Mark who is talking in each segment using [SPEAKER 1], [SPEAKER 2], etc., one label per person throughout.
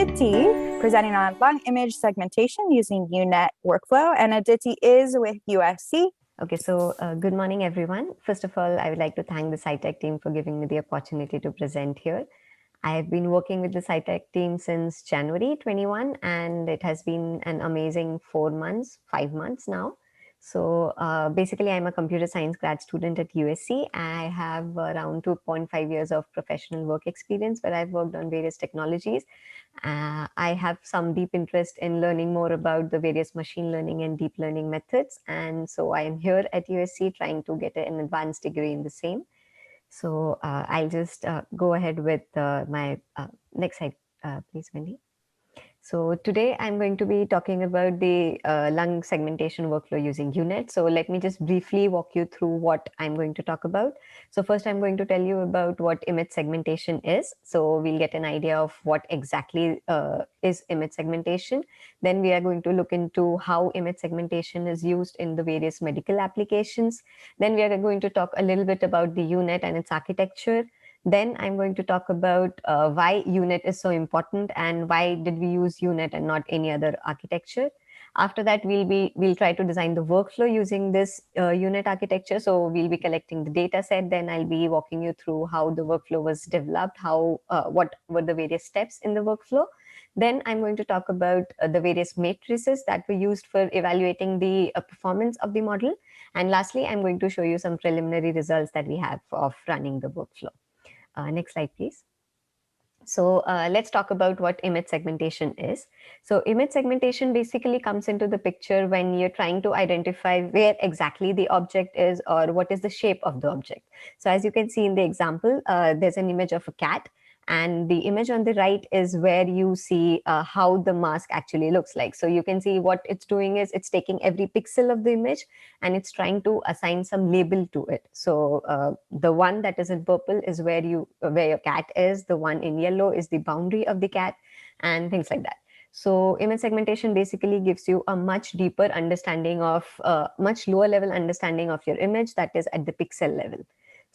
[SPEAKER 1] Aditi, presenting on lung image segmentation using UNet workflow, and Aditi is with USC.
[SPEAKER 2] Okay, so good morning, everyone. First of all, I would like to thank the SciTech team for giving me the opportunity to present here. I have been working with the SciTech team since January 21, and it has been an amazing 5 months now. So basically, I'm a computer science grad student at USC. I have around 2.5 years of professional work experience where I've worked on various technologies. I have some deep interest in learning more about the various machine learning and deep learning methods. And so I am here at USC trying to get an advanced degree in the same. So I'll just go ahead with my next slide, please, Wendy. So today I'm going to be talking about the lung segmentation workflow using UNet. So let me just briefly walk you through what I'm going to talk about. So first I'm going to tell you about what image segmentation is. So we'll get an idea of what exactly is image segmentation. Then we are going to look into how image segmentation is used in the various medical applications. Then we are going to talk a little bit about the UNet and its architecture. Then I'm going to talk about why UNet is so important and why did we use UNet and not any other architecture. After that, we'll try to design the workflow using this UNet architecture. So we'll be collecting the data set. Then I'll be walking you through how the workflow was developed, what were the various steps in the workflow. Then I'm going to talk about the various matrices that were used for evaluating the performance of the model. And lastly, I'm going to show you some preliminary results that we have of running the workflow. Next slide, please. So let's talk about what image segmentation is. So image segmentation basically comes into the picture when you're trying to identify where exactly the object is or what is the shape of the object. So as you can see in the example, there's an image of a cat. And the image on the right is where you see how the mask actually looks like. So you can see what it's doing is it's taking every pixel of the image and it's trying to assign some label to it. So the one that is in purple is where your cat is. The one in yellow is the boundary of the cat, and things like that. So image segmentation basically gives you a much deeper understanding of, much lower level understanding of your image, that is at the pixel level.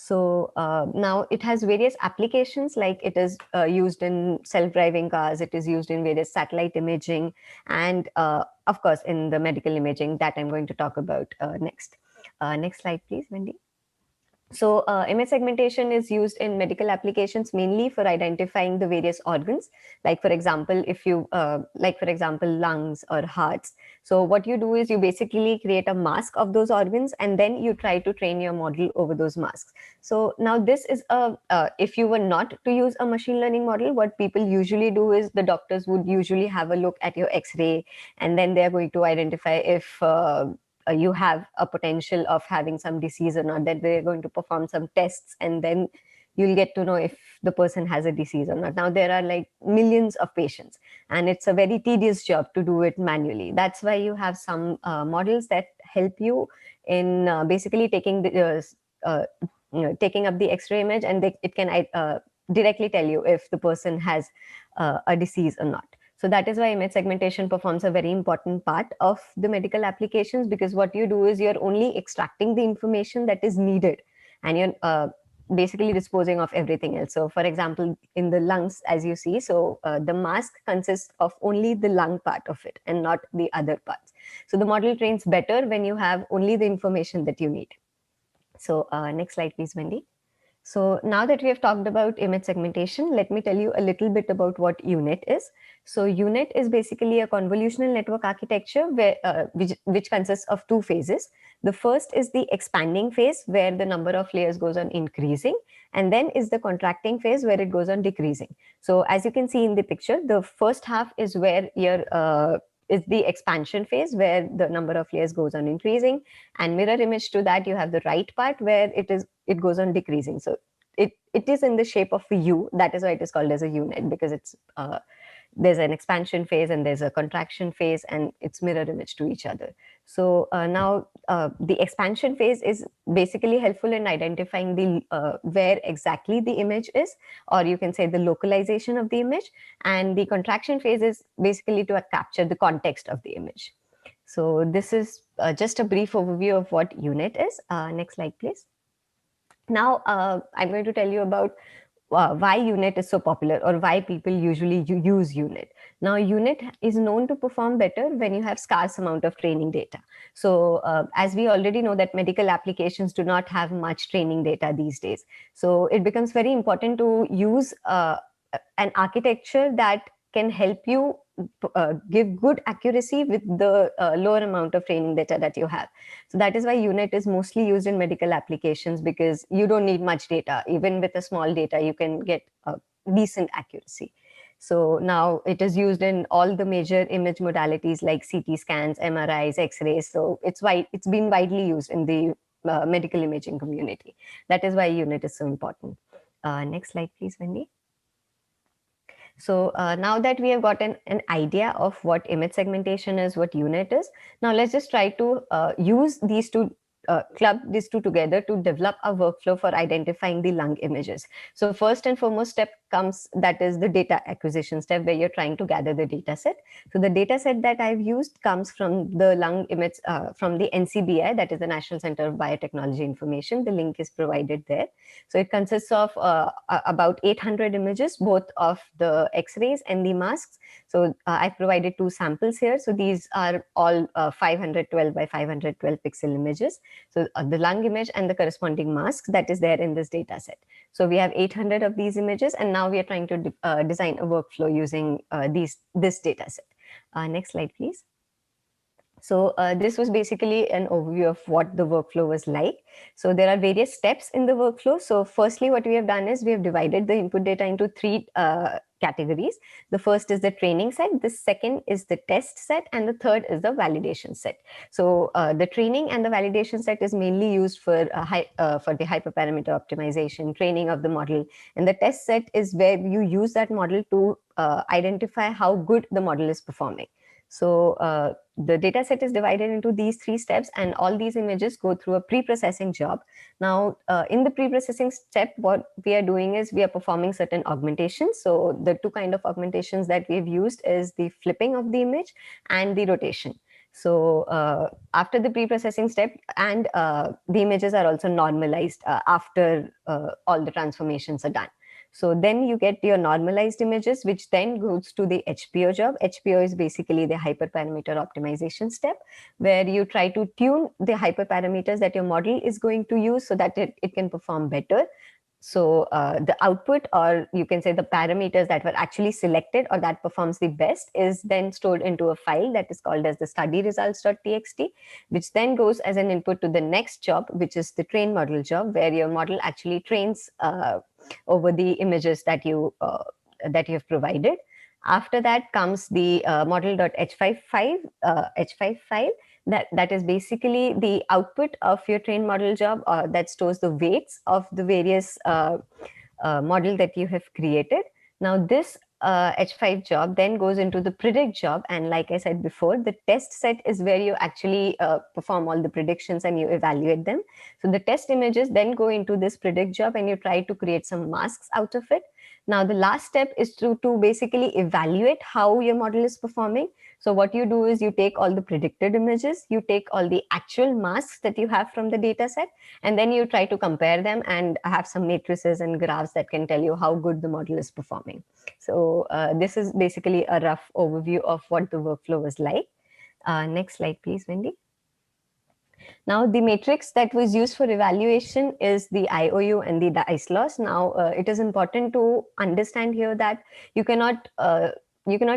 [SPEAKER 2] So now it has various applications, like it is used in self-driving cars, it is used in various satellite imaging, and of course in the medical imaging that I'm going to talk about next. Next slide, please, Wendy. So image segmentation is used in medical applications mainly for identifying the various organs. Like for example, if you, like for example, lungs or hearts. So what you do is you basically create a mask of those organs and then you try to train your model over those masks. So now this is if you were not to use a machine learning model, what people usually do is the doctors would usually have a look at your X-ray and then they're going to identify if you have a potential of having some disease or not, that they're going to perform some tests and then you'll get to know if the person has a disease or not. Now there are like millions of patients and it's a very tedious job to do it manually. That's why you have some models that help you in basically taking the taking up the X-ray image, and it can directly tell you if the person has a disease or not. So that is why image segmentation performs a very important part of the medical applications, because what you do is you're only extracting the information that is needed and you're basically disposing of everything else. So for example, in the lungs, as you see, so the mask consists of only the lung part of it and not the other parts. So the model trains better when you have only the information that you need. So next slide, please, Wendy. So now that we have talked about image segmentation, let me tell you a little bit about what UNet is. So UNet is basically a convolutional network architecture where, which consists of two phases. The first is the expanding phase, where the number of layers goes on increasing, and then is the contracting phase where it goes on decreasing. So as you can see in the picture, the first half is where your is the expansion phase, where the number of layers goes on increasing, and mirror image to that you have the right part where it goes on decreasing. So it is in the shape of a U. That is why it is called as a UNet, because it's there's an expansion phase and there's a contraction phase, and it's mirror image to each other. So now the expansion phase is basically helpful in identifying the where exactly the image is, or you can say the localization of the image, and the contraction phase is basically to capture the context of the image. So this is just a brief overview of what UNet is. Next slide, please. Now I'm going to tell you about why UNet is so popular or why people usually use UNet. Now, UNet is known to perform better when you have scarce amount of training data. So as we already know that medical applications do not have much training data these days. So it becomes very important to use an architecture that can help you give good accuracy with the lower amount of training data that you have. So that is why UNet is mostly used in medical applications, because you don't need much data. Even with a small data, you can get decent accuracy. So now it is used in all the major image modalities like CT scans, MRIs, X-rays. So it's been widely used in the medical imaging community. That is why UNet is so important. Next slide, please, Wendy. So now that we have gotten an idea of what image segmentation is, what UNet is, now let's just try to use these two, club these two together to develop a workflow for identifying the lung images. So first and foremost step comes, that is the data acquisition step, where you're trying to gather the data set. So the data set that I've used comes from the lung image, from the NCBI, that is the National Center of Biotechnology Information. The link is provided there. So it consists of about 800 images, both of the X-rays and the masks. So I've provided two samples here. So these are all 512 by 512 pixel images. So the lung image and the corresponding mask that is there in this data set. So we have 800 of these images, and now we are trying to design a workflow using this data set. Next slide, please. So this was basically an overview of what the workflow was like. So there are various steps in the workflow. So firstly, what we have done is we have divided the input data into three categories. The first is the training set, the second is the test set, and the third is the validation set. So the training and the validation set is mainly used for the hyperparameter optimization, training of the model. And the test set is where you use that model to identify how good the model is performing. So the data set is divided into these three steps, and all these images go through a pre-processing job. Now, in the pre-processing step, what we are doing is we are performing certain augmentations. So the two kind of augmentations that we've used is the flipping of the image and the rotation. So after the pre-processing step, and the images are also normalized after all the transformations are done. So then you get your normalized images, which then goes to the HPO job. HPO is basically the hyperparameter optimization step, where you try to tune the hyperparameters that your model is going to use so that it can perform better. So the output, or you can say the parameters that were actually selected or that performs the best, is then stored into a file that is called as the study results.txt, which then goes as an input to the next job, which is the train model job, where your model actually trains over the images that you have provided. After that comes the model.h5 file. That is basically the output of your train model job, that stores the weights of the various model that you have created. Now this H5 job then goes into the predict job, and like I said before, the test set is where you actually perform all the predictions and you evaluate them. So the test images then go into this predict job, and you try to create some masks out of it. Now the last step is to basically evaluate how your model is performing. So what you do is you take all the predicted images, you take all the actual masks that you have from the data set, and then you try to compare them and have some matrices and graphs that can tell you how good the model is performing. So this is basically a rough overview of what the workflow was like. Next slide, please, Wendy. Now, the matrix that was used for evaluation is the IOU and the dice loss. Now, it is important to understand here that you cannot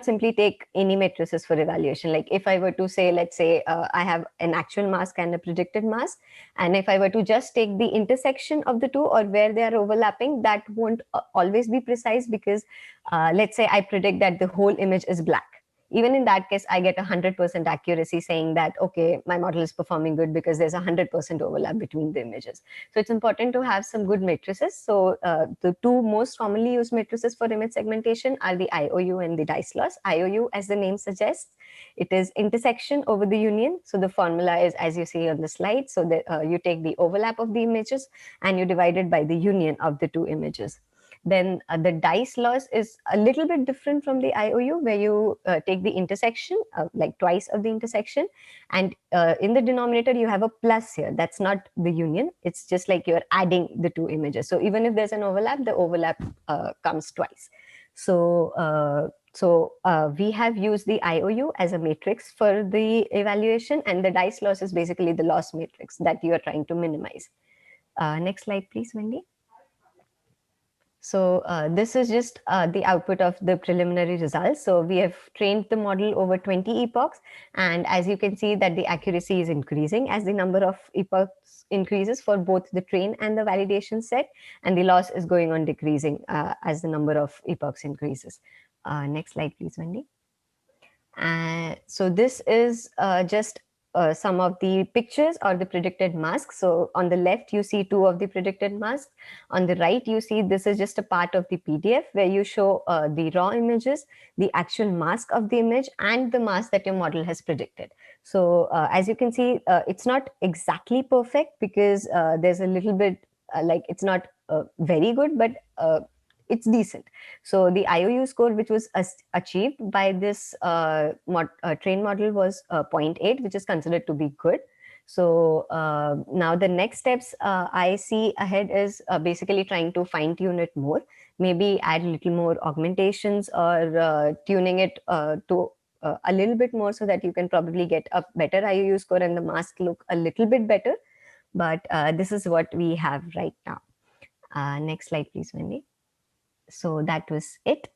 [SPEAKER 2] simply take any matrices for evaluation. Like if I were to say, let's say I have an actual mask and a predicted mask, and if I were to just take the intersection of the two or where they are overlapping, that won't always be precise, because let's say I predict that the whole image is black. Even in that case, I get 100% accuracy saying that, okay, my model is performing good because there's 100% overlap between the images. So it's important to have some good matrices. So the two most commonly used matrices for image segmentation are the IOU and the dice loss. IOU, as the name suggests, it is intersection over the union. So the formula is, as you see on the slide, so that you take the overlap of the images and you divide it by the union of the two images. Then the dice loss is a little bit different from the IOU, where you take the intersection, like twice of the intersection, and in the denominator you have a plus here. That's not the union. It's just like you're adding the two images. So even if there's an overlap, the overlap comes twice. So we have used the IOU as a matrix for the evaluation, and the dice loss is basically the loss matrix that you are trying to minimize. Next slide, please, Wendy. So this is just the output of the preliminary results. So we have trained the model over 20 epochs, and as you can see that the accuracy is increasing as the number of epochs increases for both the train and the validation set, and the loss is going on decreasing as the number of epochs increases. Next slide, please, Wendy. So this is just some of the pictures or the predicted masks. So on the left, you see two of the predicted masks. On the right, you see this is just a part of the PDF where you show the raw images, the actual mask of the image, and the mask that your model has predicted. So as you can see, it's not exactly perfect because there's a little bit like it's not very good, but it's decent. So the IOU score, which was achieved by this train model, was 0.8, which is considered to be good. So now the next steps I see ahead is basically trying to fine tune it more, maybe add a little more augmentations or tuning it to a little bit more so that you can probably get a better IOU score and the mask look a little bit better. But this is what we have right now. Next slide, please, Wendy. So that was it.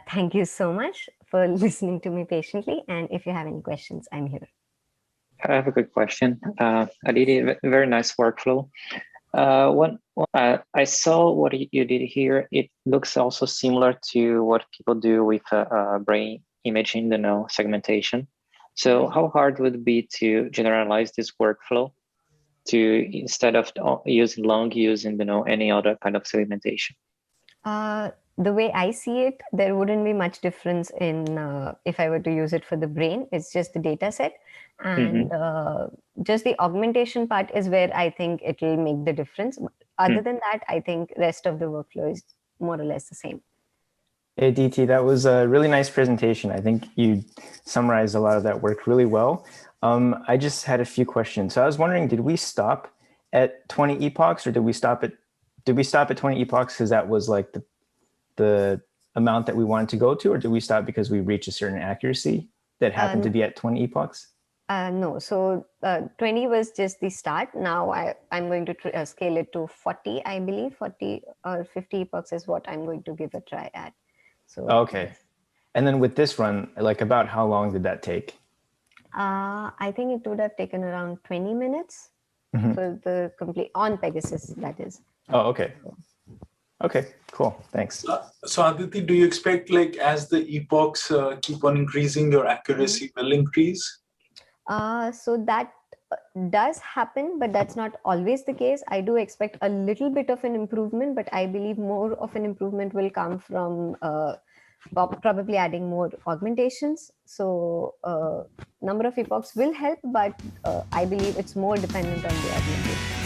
[SPEAKER 2] Thank you so much for listening to me patiently. And if you have any questions, I'm here.
[SPEAKER 3] I have a good question. Aditi, very nice workflow. I saw what you did here. It looks also similar to what people do with brain imaging, segmentation. So how hard would it be to generalize this workflow to, instead of using long, using any other kind of segmentation?
[SPEAKER 2] The way I see it, there wouldn't be much difference in if I were to use it for the brain. It's just the data set. And just the augmentation part is where I think it will make the difference. Other than that, I think rest of the workflow is more or less the same.
[SPEAKER 4] Hey, DT, that was a really nice presentation. I think you summarized a lot of that work really well. I just had a few questions. So I was wondering, did we stop at 20 epochs, or did we stop at 20 epochs because that was like the amount that we wanted to go to, or did we stop because we reached a certain accuracy that happened to be at 20 epochs?
[SPEAKER 2] No, so 20 was just the start. Now I'm going to scale it to 40, I believe. 40 or 50 epochs is what I'm going to give a try at. So
[SPEAKER 4] okay. And then with this run, like about how long did that take?
[SPEAKER 2] I think it would have taken around 20 minutes for the complete, on Pegasus, that is.
[SPEAKER 4] Oh, okay. Okay, cool. Thanks.
[SPEAKER 5] So Aditi, do you expect, like, as the epochs keep on increasing, your accuracy will increase?
[SPEAKER 2] So that does happen, but that's not always the case. I do expect a little bit of an improvement, but I believe more of an improvement will come from probably adding more augmentations. So number of epochs will help, but I believe it's more dependent on the augmentation.